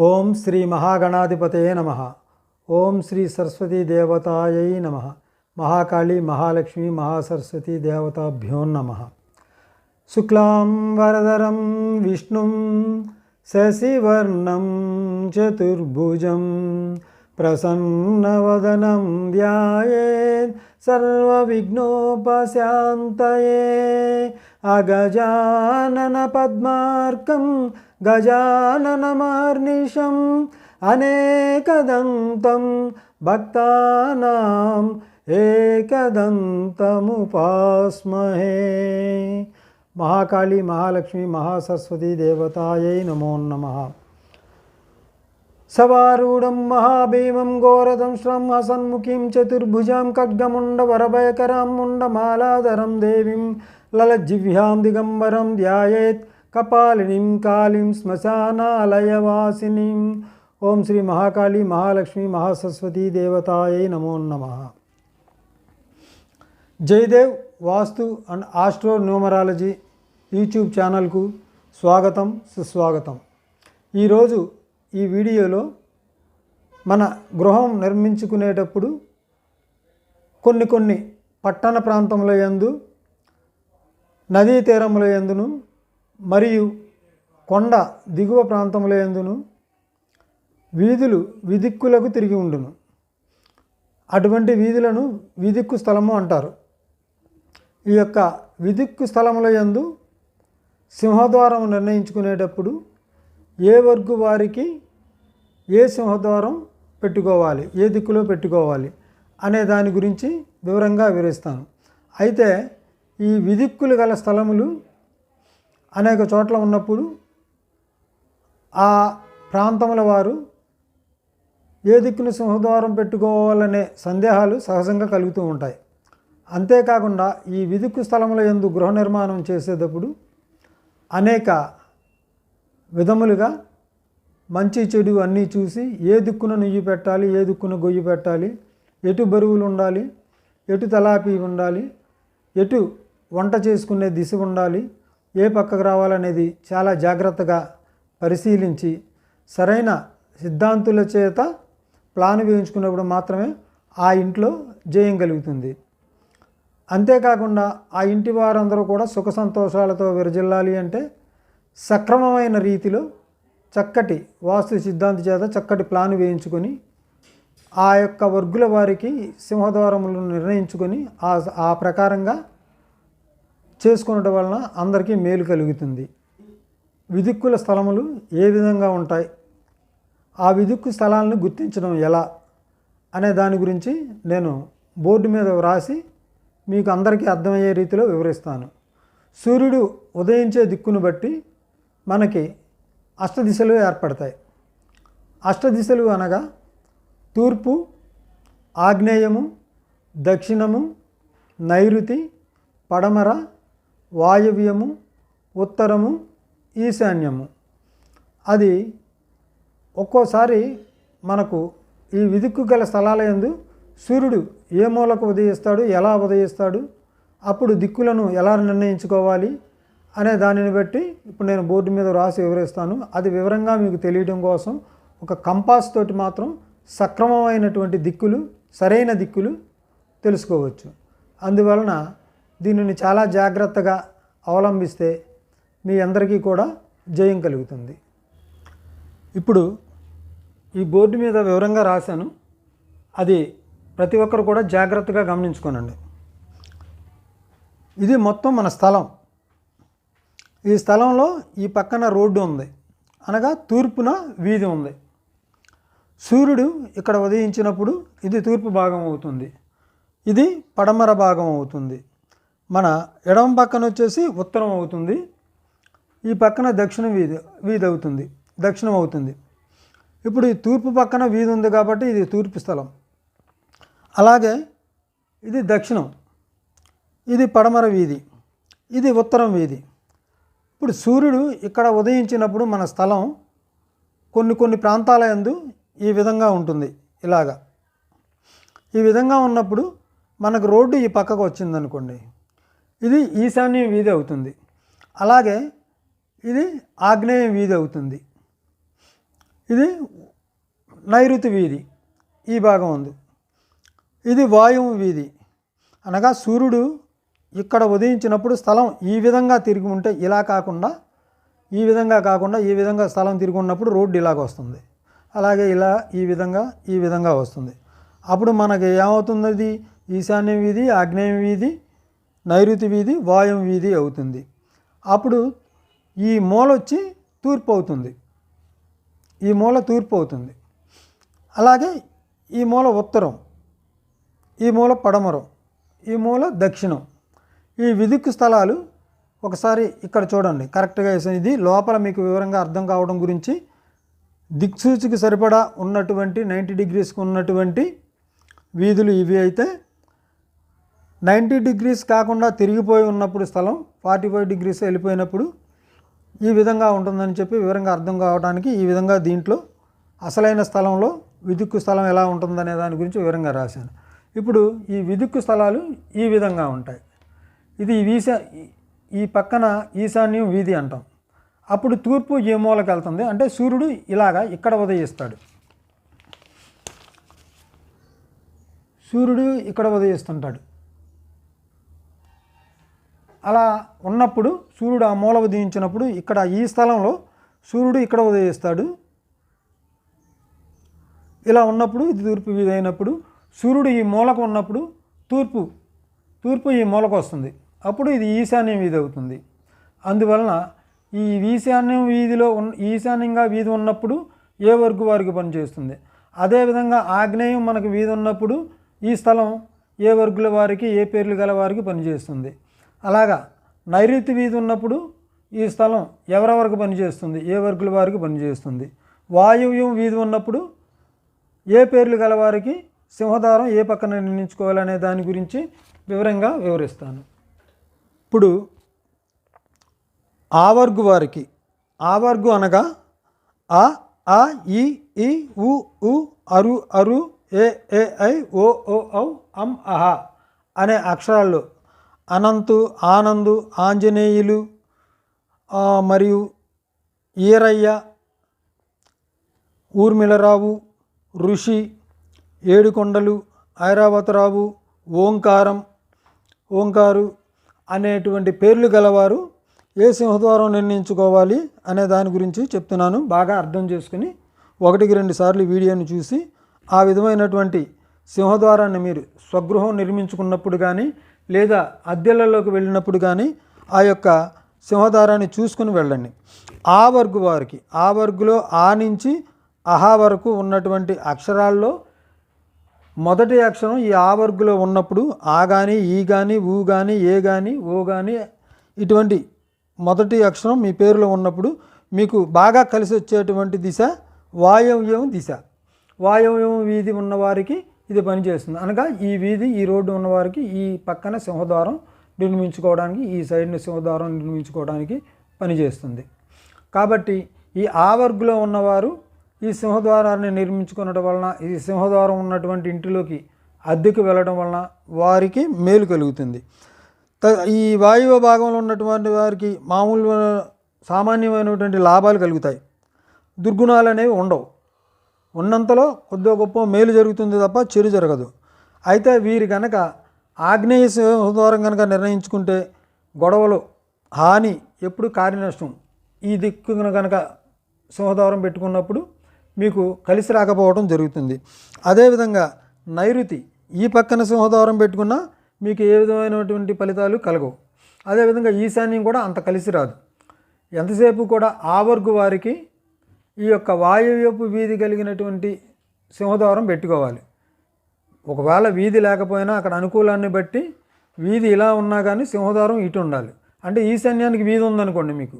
ఓం శ్రీ మహాగణాధిపతయే నమః. ఓం శ్రీ సరస్వతీ దేవతాయై నమః. మహాకాళీ మహాలక్ష్మి మహాసరస్వతీ దేవతాభ్యో నమః. శుక్లాం వరదరం విష్ణుం శశివర్ణం చతుర్భుజం ప్రసన్నవదనం ధ్యాయేత్ సర్వవిఘ్నోపశాంతయే. అగజానన పద్మార్కం గజాననమహర్నిశం అనేకదంతం భక్తానాం ఏకదంతముపాస్మహే. మహాకాళీ మహాలక్ష్మి మహాసరస్వతీ దేవతాయై నమో నమః. సవారూఢం మహాభీమం ఘోరదంశ్రం హసన్ముఖీం చతుర్భుజాం ఖడ్గముండవరభయకరాం ముండమాలాధరం దేవీం లలజ్జిహ్వాం దిగంబరం ధ్యాయేత్ కపాలినీం కాళీం శ్మశానాలయవాసినీం. ఓం శ్రీ మహాకాళీ మహాలక్ష్మి మహాసరస్వతీ దేవతాయై నమో నమః. జయదేవ్ వాస్తు అండ్ ఆస్ట్రో న్యూమరాలజీ యూట్యూబ్ ఛానల్కు స్వాగతం సుస్వాగతం. ఈరోజు ఈ వీడియోలో మన గృహం నిర్మించుకునేటప్పుడు కొన్ని పట్టణ ప్రాంతముల యందు, నదీ తీరముల యందును మరియు కొండ దిగువ ప్రాంతముల యందును వీధులు విదిక్కులకు తిరిగి ఉండును. అటువంటి వీధులను విదిక్కు స్థలము అంటారు. ఈ యొక్క విదిక్కు స్థలముల యందు సింహద్వారం నిర్ణయించుకునేటప్పుడు ఏ వర్గు వారికి ఏ సింహద్వారం పెట్టుకోవాలి, ఏ దిక్కులో పెట్టుకోవాలి అనే దాని గురించి వివరంగా వివరిస్తాను. అయితే ఈ విదిక్కులు గల స్థలములు అనేక చోట్ల ఉన్నప్పుడు ఆ ప్రాంతముల వారు ఏ దిక్కును సింహద్వారం పెట్టుకోవాలనే సందేహాలు సహజంగా కలుగుతూ ఉంటాయి. అంతేకాకుండా ఈ విదిక్కు స్థలముల యందు గృహ నిర్మాణం చేసేటప్పుడు అనేక విధములుగా మంచి చెడు అన్నీ చూసి ఏ దిక్కున నుయ్యి పెట్టాలి, ఏ దిక్కున గొయ్యి పెట్టాలి, ఎటు బరువులు ఉండాలి, ఎటు తలాపి ఉండాలి, ఎటు వంట చేసుకునే దిశ ఉండాలి, ఏ పక్కకు రావాలనేది చాలా జాగ్రత్తగా పరిశీలించి సరైన సిద్ధాంతుల చేత ప్లాన్ వేయించుకున్నప్పుడు మాత్రమే ఆ ఇంట్లో జయం కలుగుతుంది. అంతేకాకుండా ఆ ఇంటి వారందరూ కూడా సుఖ సంతోషాలతో విరజిల్లాలి అంటే సక్రమమైన రీతిలో చక్కటి వాస్తు సిద్ధాంతి చేత చక్కటి ప్లాన్ వేయించుకొని ఆ యొక్క వర్గుల వారికి సింహద్వారములను నిర్ణయించుకొని ఆ ప్రకారంగా చేసుకునడం వలన అందరికీ మేలు కలుగుతుంది. విదిక్కుల స్థలములు ఏ విధంగా ఉంటాయి, ఆ విదిక్కు స్థలాలను గుర్తించడం ఎలా అనే దాని గురించి నేను బోర్డు మీద వ్రాసి మీకు అందరికీ అర్థమయ్యే రీతిలో వివరిస్తాను. సూర్యుడు ఉదయించే దిక్కును బట్టి మనకి అష్టదిశలు ఏర్పడతాయి. అష్టదిశలు అనగా తూర్పు, ఆగ్నేయము, దక్షిణము, నైరుతి, పడమర, వాయవ్యము, ఉత్తరము, ఈశాన్యము. అది ఒక్కోసారి మనకు ఈ విదిక్కు గల స్థలాల యందు సూర్యుడు ఏ మూలకు ఉదయిస్తాడు, ఎలా ఉదయిస్తాడు, అప్పుడు దిక్కులను ఎలా నిర్ణయించుకోవాలి అనే దానిని బట్టి ఇప్పుడు నేను బోర్డు మీద రాసి వివరిస్తాను. అది వివరంగా మీకు తెలియడం కోసం ఒక కంపాస్ తోటి మాత్రం సక్రమమైనటువంటి దిక్కులు, సరైన దిక్కులు తెలుసుకోవచ్చు. అందువలన దీనిని చాలా జాగ్రత్తగా అవలంబిస్తే మీ అందరికీ కూడా జయం కలుగుతుంది. ఇప్పుడు ఈ బోర్డు మీద వివరంగా రాశాను, అది ప్రతి ఒక్కరు కూడా జాగ్రత్తగా గమనించుకోనండి. ఇది మొత్తం మన స్థలం. ఈ స్థలంలో ఈ పక్కన రోడ్డు ఉంది, అనగా తూర్పున వీధి ఉంది. సూర్యుడు ఇక్కడ ఉదయించినప్పుడు ఇది తూర్పు భాగం అవుతుంది, ఇది పడమర భాగం అవుతుంది. మన ఎడమ పక్కన వచ్చేసి ఉత్తరం అవుతుంది, ఈ పక్కన వీధి అవుతుంది, దక్షిణం అవుతుంది. ఇప్పుడు ఈ తూర్పు పక్కన వీధి ఉంది కాబట్టి ఇది తూర్పు స్థలం. అలాగే ఇది దక్షిణం, ఇది పడమర వీధి, ఇది ఉత్తరం వీధి. ఇప్పుడు సూర్యుడు ఇక్కడ ఉదయించినప్పుడు మన స్థలం కొన్ని ప్రాంతాల యందు ఈ విధంగా ఉంటుంది. ఇలాగా ఈ విధంగా ఉన్నప్పుడు మనకు రోడ్డు ఈ పక్కకు వచ్చిందనుకోండి, ఇది ఈశాన్యం వీధి అవుతుంది. అలాగే ఇది ఆగ్నేయం వీధి అవుతుంది. ఇది నైరుతి వీధి, ఈ భాగం ఉంది. ఇది వాయువు వీధి, అనగా సూర్యుడు ఇక్కడ ఉదయించినప్పుడు స్థలం ఈ విధంగా తిరిగి ఉంటే ఇలా కాకుండా ఈ విధంగా స్థలం తిరిగి ఉన్నప్పుడు రోడ్డు ఇలాగ వస్తుంది. అలాగే ఇలా ఈ విధంగా వస్తుంది. అప్పుడు మనకి ఏమవుతుంది? అది ఈశాన్య వీధి, ఆగ్నేయ వీధి, నైరుతి వీధి, వాయువు వీధి అవుతుంది. అప్పుడు ఈ మూల వచ్చి తూర్పు అవుతుంది. ఈ మూల తూర్పు అవుతుంది. అలాగే ఈ మూల ఉత్తరం, ఈ మూల పడమరం, ఈ మూల దక్షిణం. ఈ విదిక్కు స్థలాలు ఒకసారి ఇక్కడ చూడండి కరెక్ట్గా. ఇది లోపల మీకు వివరంగా అర్థం కావడం గురించి దిక్సూచికి సరిపడా ఉన్నటువంటి 90 డిగ్రీస్కి ఉన్నటువంటి వీధులు ఇవి. అయితే 90 డిగ్రీస్ కాకుండా తిరిగిపోయి ఉన్నప్పుడు స్థలం 45 డిగ్రీస్ వెళ్ళిపోయినప్పుడు ఈ విధంగా ఉంటుందని చెప్పి వివరంగా అర్థం కావడానికి ఈ విధంగా దీంట్లో అసలైన స్థలంలో విదిక్కు స్థలం ఎలా ఉంటుందనే దాని గురించి వివరంగా రాశాను. ఇప్పుడు ఈ విదిక్కు స్థలాలు ఈ విధంగా ఉంటాయి. ఇది ఈ పక్కన ఈశాన్యం వీధి అంటాం. అప్పుడు తూర్పు ఏ మూలకి వెళ్తుంది అంటే సూర్యుడు ఇలాగా ఇక్కడ ఉదయిస్తాడు. సూర్యుడు ఇక్కడ ఉదయిస్తుంటాడు. అలా ఉన్నప్పుడు సూర్యుడు ఆ మూల ఉదయించినప్పుడు ఇక్కడ ఈ స్థలంలో సూర్యుడు ఇక్కడ ఉదయిస్తాడు. ఇలా ఉన్నప్పుడు ఇది తూర్పు వీధి అయినప్పుడు సూర్యుడు ఈ మూలకు ఉన్నప్పుడు తూర్పు ఈ మూలకు వస్తుంది. అప్పుడు ఇది ఈశాన్యం వీధి అవుతుంది. అందువలన ఈ ఈశాన్యం వీధిలో ఈశాన్యంగా వీధి ఉన్నప్పుడు ఏ వర్గు వారికి పనిచేస్తుంది. అదేవిధంగా ఆగ్నేయం మనకు వీధి ఉన్నప్పుడు ఈ స్థలం ఏ వర్గుల వారికి, ఏ పేర్లు గల వారికి పనిచేస్తుంది. అలాగా నైరుతి వీధి ఉన్నప్పుడు ఈ స్థలం ఎవరెవరికి పనిచేస్తుంది, ఏ వర్గుల వారికి పనిచేస్తుంది. వాయువ్యం వీధి ఉన్నప్పుడు ఏ పేర్లు గల వారికి సింహద్వారం ఏ పక్కన నిర్ణయించుకోవాలనే దాని గురించి వివరంగా వివరిస్తాను. ఇప్పుడు ఆవర్గు వారికి, ఆవర్గు అనగా ఆ, ఆ, ఈ, ఉ, అరు, అరు, ఏ, ఐ, ఓ, ఔ, అం, అహ అనే అక్షరాల్లో అనంతు, ఆనందు, ఆంజనేయులు మరియు ఈరయ్య, ఊర్మిళరావు, ఋషి, ఏడుకొండలు, ఐరావతరావు, ఓంకారు అనేటువంటి పేర్లు గలవారు ఏ సింహద్వారం నిర్ణయించుకోవాలి అనే దాని గురించి చెప్తున్నాను. బాగా అర్థం చేసుకుని 1-2 సార్లు వీడియోని చూసి ఆ విధమైనటువంటి సింహద్వారాన్ని మీరు స్వగృహం నిర్మించుకున్నప్పుడు కానీ లేదా అద్దెలలోకి వెళ్ళినప్పుడు కానీ ఆ యొక్క సింహద్వారాన్ని చూసుకుని వెళ్ళండి. ఆ వర్గు వారికి, ఆ వర్గులో ఆ నుంచి అహా వరకు ఉన్నటువంటి అక్షరాల్లో మొదటి అక్షరం ఈ ఆ వర్గులో ఉన్నప్పుడు ఆ కానీ, ఈ కానీ, ఊ కానీ, ఏ కానీ, ఓ కానీ ఇటువంటి మొదటి అక్షరం మీ పేరులో ఉన్నప్పుడు మీకు బాగా కలిసి వచ్చేటువంటి దిశ వాయవ్యం దిశ. వాయవ్యం వీధి ఉన్నవారికి ఇది పనిచేస్తుంది. అనగా ఈ వీధి, ఈ రోడ్డు ఉన్నవారికి ఈ పక్కన సింహద్వారం నిర్మించుకోవడానికి, ఈ సైడ్ని సింహద్వారం నిర్మించుకోవడానికి పనిచేస్తుంది. కాబట్టి ఈ ఆ వర్గులో ఉన్నవారు ఈ సింహద్వారాన్ని నిర్మించుకోవడం వలన, ఈ సింహద్వారం ఉన్నటువంటి ఇంటిలోకి అద్దెకు వెళ్ళడం వలన వారికి మేలు కలుగుతుంది. ఈ వాయువ్య భాగంలో ఉన్నటువంటి వారికి మామూలు సామాన్యమైనటువంటి లాభాలు కలుగుతాయి. దుర్గుణాలు అనేవి ఉండవు. ఉన్నంతలో కొద్దిగా గొప్ప మేలు జరుగుతుంది తప్ప చెడు జరగదు. అయితే వీరి కనుక ఆగ్నేయ సింహద్వారం కనుక నిర్ణయించుకుంటే గొడవలు, హాని, ఎప్పుడు కార్యనష్టం ఈ దిక్కున కనుక సింహద్వారం పెట్టుకున్నప్పుడు మీకు కలిసి రాకపోవడం జరుగుతుంది. అదేవిధంగా నైరుతి ఈ పక్కన సింహద్వారం పెట్టుకున్నా మీకు ఏ విధమైనటువంటి ఫలితాలు కలగవు. అదేవిధంగా ఈశాన్యం కూడా అంత కలిసి రాదు. ఎంతసేపు కూడా ఆ వర్గు వారికి ఈ యొక్క వాయువ్యపు వీధి కలిగినటువంటి సింహద్వారం పెట్టుకోవాలి. ఒకవేళ వీధి లేకపోయినా అక్కడ అనుకూలాన్ని బట్టి వీధి ఇలా ఉన్నా కానీ సింహద్వారం ఇటు ఉండాలి. అంటే ఈశాన్యానికి వీధి ఉందనుకోండి, మీకు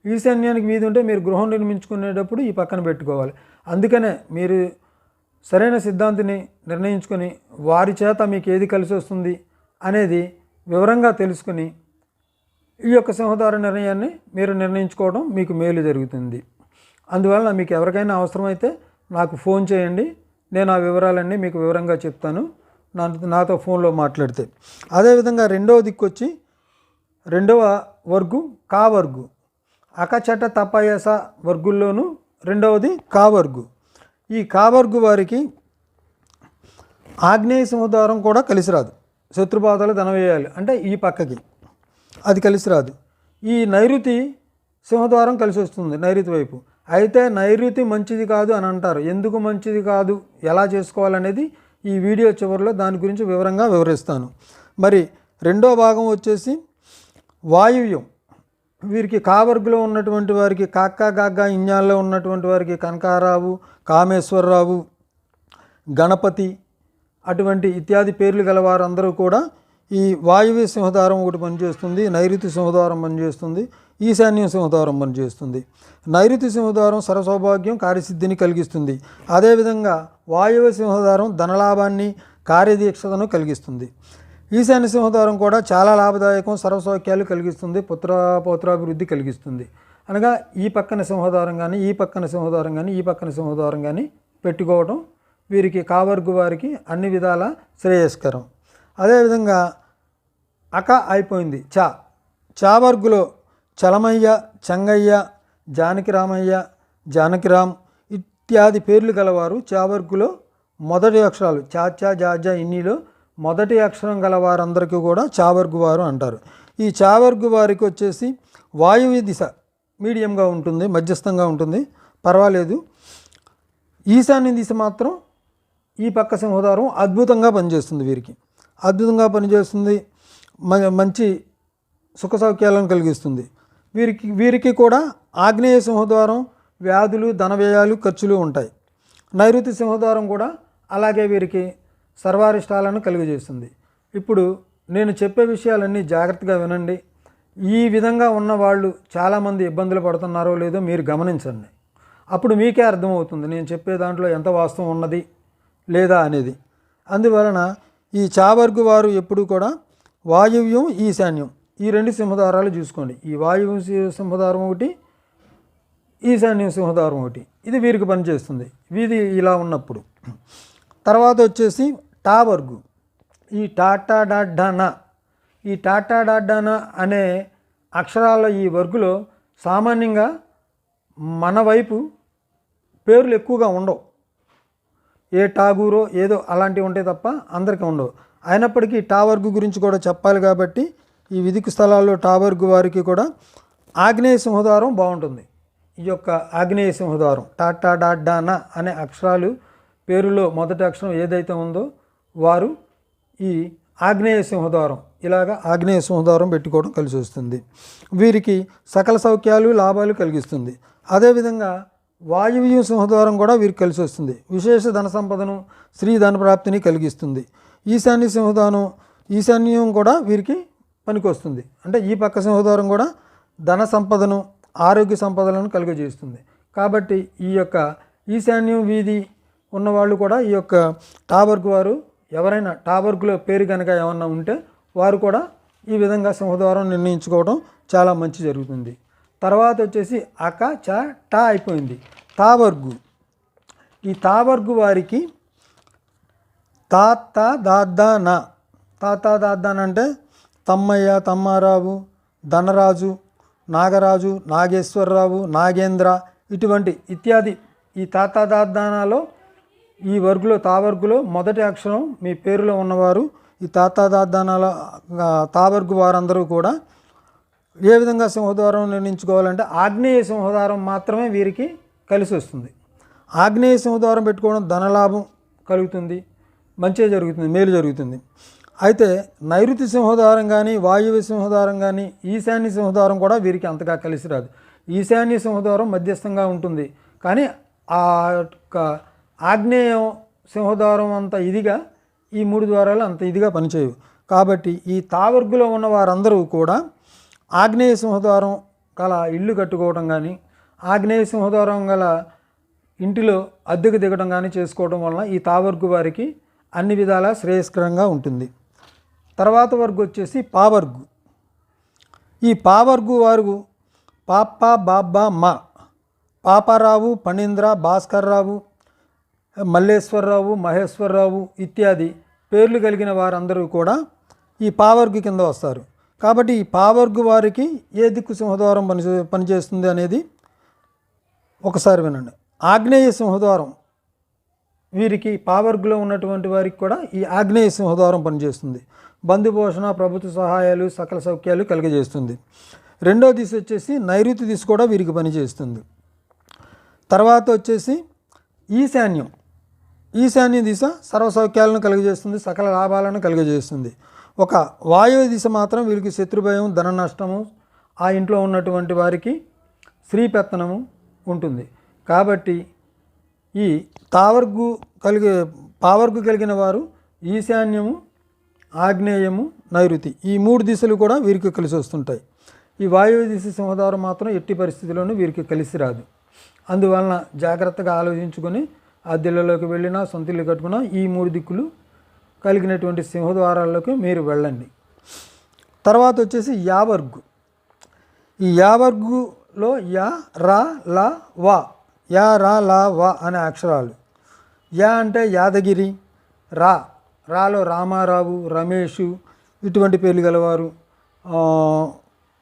ఈశాన్యానికి వీధి ఉంటే మీరు గృహం నిర్మించుకునేటప్పుడు ఈ పక్కన పెట్టుకోవాలి. అందుకనే మీరు సరైన సిద్ధాంతిని నిర్ణయించుకొని వారి చేత మీకు ఏది కలిసి వస్తుంది అనేది వివరంగా తెలుసుకుని ఈ యొక్క సింహద్వార నిర్ణయాన్ని మీరు నిర్ణయించుకోవడం మీకు మేలు జరుగుతుంది. అందువలన మీకు ఎవరికైనా అవసరమైతే నాకు ఫోన్ చేయండి. నేను ఆ వివరాలన్నీ మీకు వివరంగా చెప్తాను నాతో ఫోన్లో మాట్లాడితే. అదేవిధంగా రెండవ దిక్కు వచ్చి రెండవ వర్గు కా వర్గు, అకచట తపయస వర్గుల్లోనూ రెండవది కావర్గు. ఈ కావర్గు వారికి ఆగ్నేయ సింహద్వారం కూడా కలిసి రాదు. శత్రుబాధలు ధనవేయాలి అంటే ఈ పక్కకి అది కలిసి రాదు. ఈ నైరుతి సింహద్వారం కలిసి వస్తుంది నైరుతి వైపు. అయితే నైరుతి మంచిది కాదు అని అంటారు. ఎందుకు మంచిది కాదు, ఎలా చేసుకోవాలనేది ఈ వీడియో చివరిలో దాని గురించి వివరంగా వివరిస్తాను. మరి రెండో భాగం వచ్చేసి వాయువ్యం. వీరికి కావర్గులో ఉన్నటువంటి వారికి కాక్కా గాగ్గా ఇన్యాల్లో ఉన్నటువంటి వారికి కనకారావు, కామేశ్వరరావు, గణపతి అటువంటి ఇత్యాది పేర్లు గల వారందరూ కూడా ఈ వాయువ్య సింహద్వారం ఒకటి పనిచేస్తుంది, నైరుతి సింహద్వారం పనిచేస్తుంది, ఈశాన్య సింహద్వారం పనిచేస్తుంది. నైరుతి సింహద్వారం సర్వసౌభాగ్యం కార్యసిద్ధిని కలిగిస్తుంది. అదేవిధంగా వాయువ్య సింహద్వారం ధనలాభాన్ని కార్యదీక్షతను కలిగిస్తుంది. ఈశాన్య సింహద్వారం కూడా చాలా లాభదాయకం, సర్వసౌఖ్యాలు కలిగిస్తుంది, పౌత్రాభివృద్ధి కలిగిస్తుంది. అనగా ఈ పక్కన సింహద్వారం కానీ ఈ పక్కన సింహద్వారం కానీ ఈ పక్కన సింహద్వారం కానీ పెట్టుకోవడం వీరికి కావర్గు వారికి అన్ని విధాల శ్రేయస్కరం. అదేవిధంగా అక అయిపోయింది. చావర్గులో చలమయ్య, చంగయ్య, జానకిరామయ్య, జానకిరామ్ ఇత్యాది పేర్లు గలవారు చావర్గులో మొదటి అక్షరాలు చాచా జాజా ఇన్నిలో మొదటి అక్షరం గల వారందరికీ కూడా చావర్గు వారు అంటారు. ఈ చావర్గు వారికి వచ్చేసి వాయువ్య దిశ మీడియంగా ఉంటుంది, మధ్యస్థంగా ఉంటుంది, పర్వాలేదు. ఈశాన్య దిశ మాత్రం ఈ పక్క సింహద్వారం అద్భుతంగా పనిచేస్తుంది. వీరికి అద్భుతంగా పనిచేస్తుంది, మంచి సుఖ సౌఖ్యాలను కలిగిస్తుంది. వీరికి కూడా ఆగ్నేయ సింహద్వారం వ్యాధులు, ధనవ్యయాలు, ఖర్చులు ఉంటాయి. నైరుతి సింహద్వారం కూడా అలాగే వీరికి సర్వారిష్టాలను కలుగజేస్తుంది. ఇప్పుడు నేను చెప్పే విషయాలన్నీ జాగ్రత్తగా వినండి. ఈ విధంగా ఉన్న వాళ్ళు చాలామంది ఇబ్బందులు పడుతున్నారో లేదో మీరు గమనించండి. అప్పుడు మీకే అర్థమవుతుంది నేను చెప్పే దాంట్లో ఎంత వాస్తవం ఉన్నది లేదా అనేది. అందువలన ఈ చావర్గు వారు ఎప్పుడు కూడా వాయువ్యం, ఈశాన్యం ఈ రెండు సింహద్వారాలు చూసుకోండి. ఈ వాయువ్య సింహద్వారం ఒకటి, ఈశాన్య సింహద్వారం ఒకటి, ఇది వీరికి పనిచేస్తుంది. వీధి ఇలా ఉన్నప్పుడు. తర్వాత వచ్చేసి టావర్గు. ఈ టాటా డాడ్డానా, ఈ టాటా డాడ్డానా అనే అక్షరాల ఈ వర్గులో సామాన్యంగా మన వైపు పేర్లు ఎక్కువగా ఉండవు. ఏ టాగూరో ఏదో అలాంటివి ఉంటాయి తప్ప అందరికీ ఉండవు. అయినప్పటికీ టావర్గు గురించి కూడా చెప్పాలి కాబట్టి ఈ విధిక స్థలాల్లో టావర్గు వారికి కూడా ఆగ్నేయ సింహద్వారం బాగుంటుంది. ఈ యొక్క ఆగ్నేయ సింహద్వారం టాటా డాడ్డానా అనే అక్షరాలు పేరులో మొదటి అక్షరం ఏదైతే ఉందో వారు ఈ ఆగ్నేయ సింహద్వారం ఇలాగా ఆగ్నేయ సింహద్వారం పెట్టుకోవడం కలిసి వస్తుంది. వీరికి సకల సౌఖ్యాలు, లాభాలు కలిగిస్తుంది. అదేవిధంగా వాయువ్య సింహద్వారం కూడా వీరికి కలిసి వస్తుంది. విశేష ధన సంపదను, స్త్రీ ధన ప్రాప్తిని కలిగిస్తుంది. ఈశాన్య సింహద్వారం, ఈశాన్యం కూడా వీరికి పనికొస్తుంది. అంటే ఈ పక్క సింహద్వారం కూడా ధన సంపదను, ఆరోగ్య సంపదలను కలుగజేస్తుంది. కాబట్టి ఈ యొక్క ఈశాన్యం వీధి ఉన్నవాళ్ళు కూడా ఈ యొక్క టావర్గు వారు ఎవరైనా టావర్గులో పేరు కనుక ఏమన్నా ఉంటే వారు కూడా ఈ విధంగా సింహద్వారం నిర్ణయించుకోవడం చాలా మంచి జరుగుతుంది. తర్వాత వచ్చేసి అక చ టా అయిపోయింది. తావర్గు. ఈ తావర్గు వారికి తాత దాద్దాన, తాత దాద్దాన అంటే తమ్మయ్య, తమ్మారావు, ధనరాజు, నాగరాజు, నాగేశ్వరరావు, నాగేంద్ర ఇటువంటి ఇత్యాది ఈ తాత దాద్దానాలో ఈ వర్గులో తావర్గులో మొదటి అక్షరం మీ పేరులో ఉన్నవారు ఈ తాత దాద్దానాల తావర్గు వారందరూ కూడా ఏ విధంగా సింహద్వారం నిర్ణయించుకోవాలంటే ఆగ్నేయ సింహద్వారం మాత్రమే వీరికి కలిసి వస్తుంది. ఆగ్నేయ సింహద్వారం పెట్టుకోవడం ధనలాభం కలుగుతుంది, మంచి జరుగుతుంది, మేలు జరుగుతుంది. అయితే నైరుతి సింహద్వారం కానీ వాయువ్య సింహద్వారం కానీ ఈశాన్య సింహద్వారం కూడా వీరికి అంతగా కలిసి రాదు. ఈశాన్య సింహద్వారం మధ్యస్థంగా ఉంటుంది, కానీ ఆ ఆగ్నేయ సింహద్వారం అంత ఇదిగా ఈ మూడు ద్వారాలు అంత ఇదిగా పనిచేయవు. కాబట్టి ఈ తావర్గులో ఉన్న వారందరూ కూడా ఆగ్నేయ సింహద్వారం గల ఇల్లు కట్టుకోవడం కానీ ఆగ్నేయ సింహద్వారం గల ఇంటిలో అద్దెకు దిగడం కానీ చేసుకోవడం వలన ఈ తావర్గు వారికి అన్ని విధాలా శ్రేయస్కరంగా ఉంటుంది. తర్వాత వర్గు వచ్చేసి పావర్గు. ఈ పావర్గు వారు పాప, బాబ్బా, మా, పాపారావు, ఫణీంద్ర, భాస్కర్రావు, మల్లేశ్వరరావు, మహేశ్వరరావు ఇత్యాది పేర్లు కలిగిన వారందరూ కూడా ఈ పావర్గు కింద వస్తారు. కాబట్టి ఈ పావర్గు వారికి ఏ దిక్కు సింహద్వారం పనిచేస్తుంది అనేది ఒకసారి వినండి. ఆగ్నేయ సింహద్వారం వీరికి పావర్గులో ఉన్నటువంటి వారికి కూడా ఈ ఆగ్నేయ సింహద్వారం పనిచేస్తుంది. బంధుపోషణ, ప్రభుత్వ సహాయాలు, సకల సౌఖ్యాలు కలుగజేస్తుంది. రెండో దిశ వచ్చేసి నైరుతి దిశ కూడా వీరికి పనిచేస్తుంది. తర్వాత వచ్చేసి ఈశాన్యం. ఈశాన్య దిశ సర్వ సౌఖ్యాలను కలుగజేస్తుంది, సకల లాభాలను కలుగజేస్తుంది. ఒక వాయువ్య దిశ మాత్రం వీరికి శత్రుభయం, ధన నష్టము, ఆ ఇంట్లో ఉన్నటువంటి వారికి స్త్రీ పెత్తనము ఉంటుంది. కాబట్టి ఈ పావర్గు కలిగిన వారు ఈశాన్యము, ఆగ్నేయము, నైరుతి ఈ 3 దిశలు కూడా వీరికి కలిసి వస్తుంటాయి. ఈ వాయువ్య దిశ సింహద్వారం మాత్రం ఎట్టి పరిస్థితుల్లోనూ వీరికి కలిసి రాదు. అందువలన జాగ్రత్తగా ఆలోచించుకొని అద్దెలలోకి వెళ్ళినా, సొంత ఇల్లు కట్టుకున్నా ఈ 3 దిక్కులు కలిగినటువంటి సింహద్వారాల్లోకి మీరు వెళ్ళండి. తర్వాత వచ్చేసి యావర్గు. ఈ యావర్గులో యా, రా, లా, వా, యా, రా, లా, వా అనే అక్షరాలు. యా అంటే యాదగిరి, రాలో రామారావు, రమేషు ఇటువంటి పేర్లు గలవారు,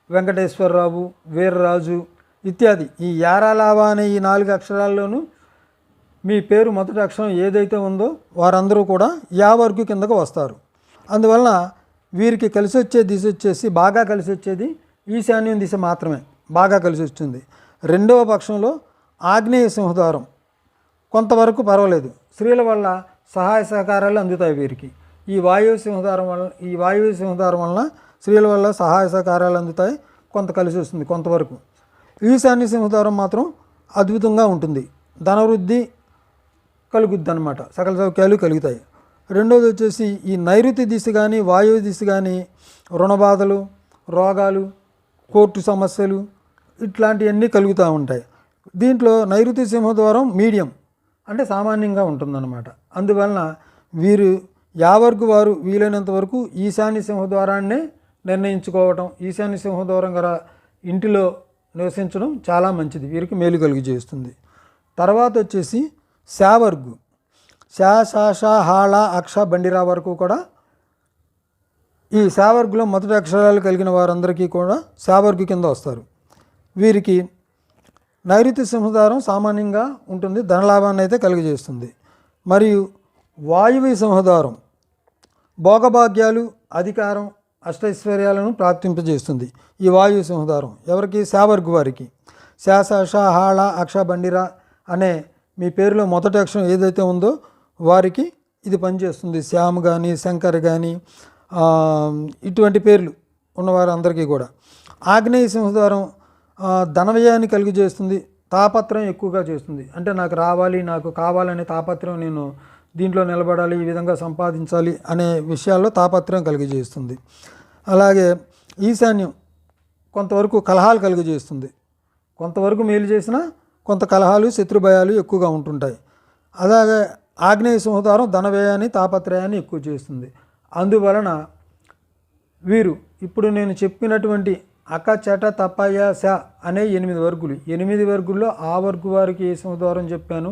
వెంకటేశ్వరరావు, వీర్రాజు ఇత్యాది. ఈ యారాలావా అనే ఈ 4 అక్షరాల్లోనూ మీ పేరు మొదటి అక్షరం ఏదైతే ఉందో వారందరూ కూడా యావర్గు కిందకు వస్తారు. అందువలన వీరికి కలిసి వచ్చే దిశ వచ్చేసి బాగా కలిసి వచ్చేది ఈశాన్యం దిశ మాత్రమే బాగా కలిసి వచ్చింది. రెండవ పక్షంలో ఆగ్నేయ సింహద్వారం కొంతవరకు పర్వాలేదు, స్త్రీల వల్ల సహాయ సహకారాలు అందుతాయి వీరికి. ఈ వాయువ్య సింహద్వారం వలన స్త్రీల వల్ల సహాయ సహకారాలు అందుతాయి, కొంత కలిసి వస్తుంది కొంతవరకు. ఈశాన్య సింహద్వారం మాత్రం అద్భుతంగా ఉంటుంది, ధనవృద్ధి కలుగుద్ది అన్నమాట, సకల సౌఖ్యాలు కలుగుతాయి. రెండోది వచ్చేసి ఈ నైరుతి దిశ కానీ వాయువ్య దిశ కానీ రుణబాధలు, రోగాలు, కోర్టు సమస్యలు ఇట్లాంటివన్నీ కలుగుతూ ఉంటాయి. దీంట్లో నైరుతి సింహద్వారం మీడియం అంటే సామాన్యంగా ఉంటుందన్నమాట. అందువలన వీరు యావర్గు వారు వీలైనంత వరకు ఈశాన్య సింహద్వారాన్నే నిర్ణయించుకోవటం, ఈశాన్య సింహద్వారం గల ఇంటిలో నివసించడం చాలా మంచిది, వీరికి మేలు కలిగి చేస్తుంది. తర్వాత వచ్చేసి శావర్గు. శా, షా, షా, హాళ, అక్ష, బండిరా వరకు కూడా ఈ శావర్గులో మొదటి అక్షరాలు కలిగిన వారందరికీ కూడా శావర్గు కింద వస్తారు. వీరికి నైరుతి సింహద్వారం సామాన్యంగా ఉంటుంది, ధనలాభాన్ని అయితే కలిగజేస్తుంది. మరియు వాయువ్య సింహద్వారం భోగభాగ్యాలు, అధికారం, అష్టైశ్వర్యాలను ప్రాప్తింపజేస్తుంది. ఈ వాయువ్య సింహద్వారం ఎవరికి? శావర్గు వారికి. శాస, ష, హాళ, అక్ష, బండిరా అనే మీ పేరులో మొదటి అక్షరం ఏదైతే ఉందో వారికి ఇది పనిచేస్తుంది. శ్యామ్ కానీ, శంకర్ కానీ ఇటువంటి పేర్లు ఉన్నవారందరికీ కూడా. ఆగ్నేయ సింహద్వారం ధనవ్యయాన్ని కలిగి చేస్తుంది, తాపత్రయం ఎక్కువగా చేస్తుంది. అంటే నాకు రావాలి, నాకు కావాలనే తాపత్రయం, నేను దీంట్లో నిలబడాలి, ఈ విధంగా సంపాదించాలి అనే విషయాల్లో తాపత్రయం కలిగజేస్తుంది. అలాగే ఈశాన్యం కొంతవరకు కలహాలు కలిగజేస్తుంది, కొంతవరకు మేలు చేసినా కొంత కలహాలు, శత్రుభయాలు ఎక్కువగా ఉంటుంటాయి. అలాగే ఆగ్నేయ సింహద్వారం ధనవ్యయాన్ని, తాపత్రయాన్ని ఎక్కువ చేస్తుంది. అందువలన వీరు ఇప్పుడు నేను చెప్పినటువంటి అక, చట, తపయ, శ అనే 8 వర్గులు, 8 వర్గుల్లో ఆ వర్గు వారికి ఏ సింహద్వారం చెప్పాను,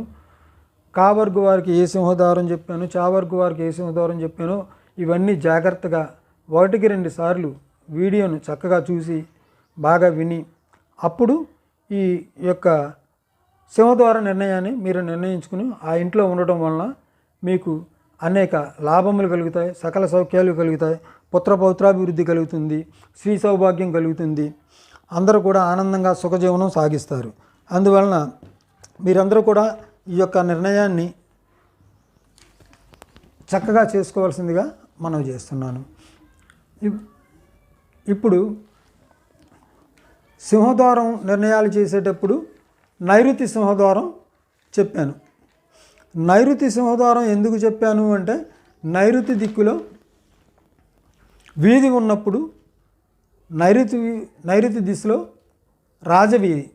కా వర్గు వారికి ఏ సింహద్వారం చెప్పాను, చా వర్గు వారికి ఏ సింహద్వారం చెప్పాను, ఇవన్నీ జాగ్రత్తగా 1-2 సార్లు వీడియోను చక్కగా చూసి బాగా విని అప్పుడు ఈ యొక్క సింహద్వార నిర్ణయాన్ని మీరు నిర్ణయించుకుని ఆ ఇంట్లో ఉండటం వలన మీకు అనేక లాభములు కలుగుతాయి, సకల సౌఖ్యాలు కలుగుతాయి, పుత్రపౌత్రాభివృద్ధి కలుగుతుంది, స్త్రీ సౌభాగ్యం కలుగుతుంది, అందరూ కూడా ఆనందంగా సుఖజీవనం సాగిస్తారు. అందువలన మీరందరూ కూడా ఈ యొక్క నిర్ణయాన్ని చక్కగా చేసుకోవాల్సిందిగా మనవి చేస్తున్నాను. ఇప్పుడు సింహద్వారం నిర్ణయాలు చేసేటప్పుడు నైరుతి సింహద్వారం చెప్పాను. నైరుతి సింహద్వారం ఎందుకు చెప్పాను అంటే నైరుతి దిక్కులో వీధి ఉన్నప్పుడు నైరుతి దిశలో రాజవీధి,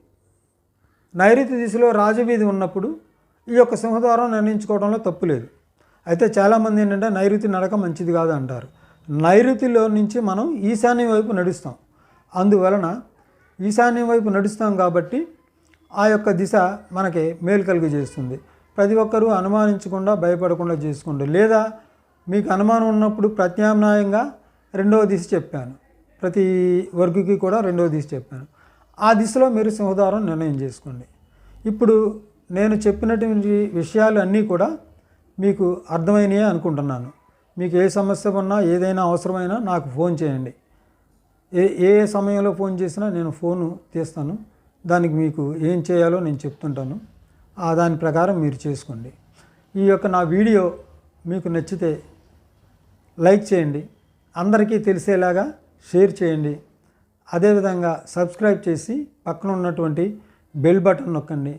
నైరుతి దిశలో రాజవీధి ఉన్నప్పుడు ఈ యొక్క సింహద్వారం నిర్ణయించుకోవడంలో తప్పు లేదు. అయితే చాలామంది ఏంటంటే నైరుతి నడక మంచిది కాదు అంటారు. నైరుతిలో నుంచి మనం ఈశాన్యం వైపు నడుస్తాం, అందువలన ఈశాన్యం వైపు నడుస్తాం కాబట్టి ఆ యొక్క దిశ మనకి మేలు కలిగజేస్తుంది. ప్రతి ఒక్కరూ అనుమానించకుండా, భయపడకుండా చేసుకోండి. లేదా మీకు అనుమానం ఉన్నప్పుడు ప్రత్యామ్నాయంగా 2వ దిశ చెప్పాను, ప్రతి వర్గుకి కూడా 2వ దిశ చెప్పాను, ఆ దిశలో మీరు సింహద్వారం నిర్ణయం చేసుకోండి. ఇప్పుడు నేను చెప్పినటువంటి విషయాలు అన్నీ కూడా మీకు అర్థమైనాయే అనుకుంటున్నాను. మీకు ఏ సమస్య ఉన్నా ఏదైనా అవసరమైనా నాకు ఫోన్ చేయండి. ఏ సమయంలో ఫోన్ చేసినా నేను ఫోను తీస్తాను. దానికి మీకు ఏం చేయాలో నేను చెప్తుంటాను. దాని ప్రకారం మీరు చేసుకోండి. ఈ యొక్క నా వీడియో మీకు నచ్చితే లైక్ చేయండి, అందరికీ తెలిసేలాగా షేర్ చేయండి. అదేవిధంగా సబ్స్క్రైబ్ చేసి పక్కన ఉన్నటువంటి బెల్ బటన్ నొక్కండి.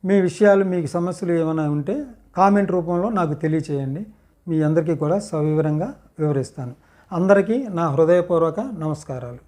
మీ విషయాలు మీకు సమస్యలు ఏమైనా ఉంటే కామెంట్ రూపంలో నాకు తెలియచేయండి. మీ అందరికీ కూడా సవివరంగా వివరిస్తాను. అందరికీ నా హృదయపూర్వక నమస్కారాలు.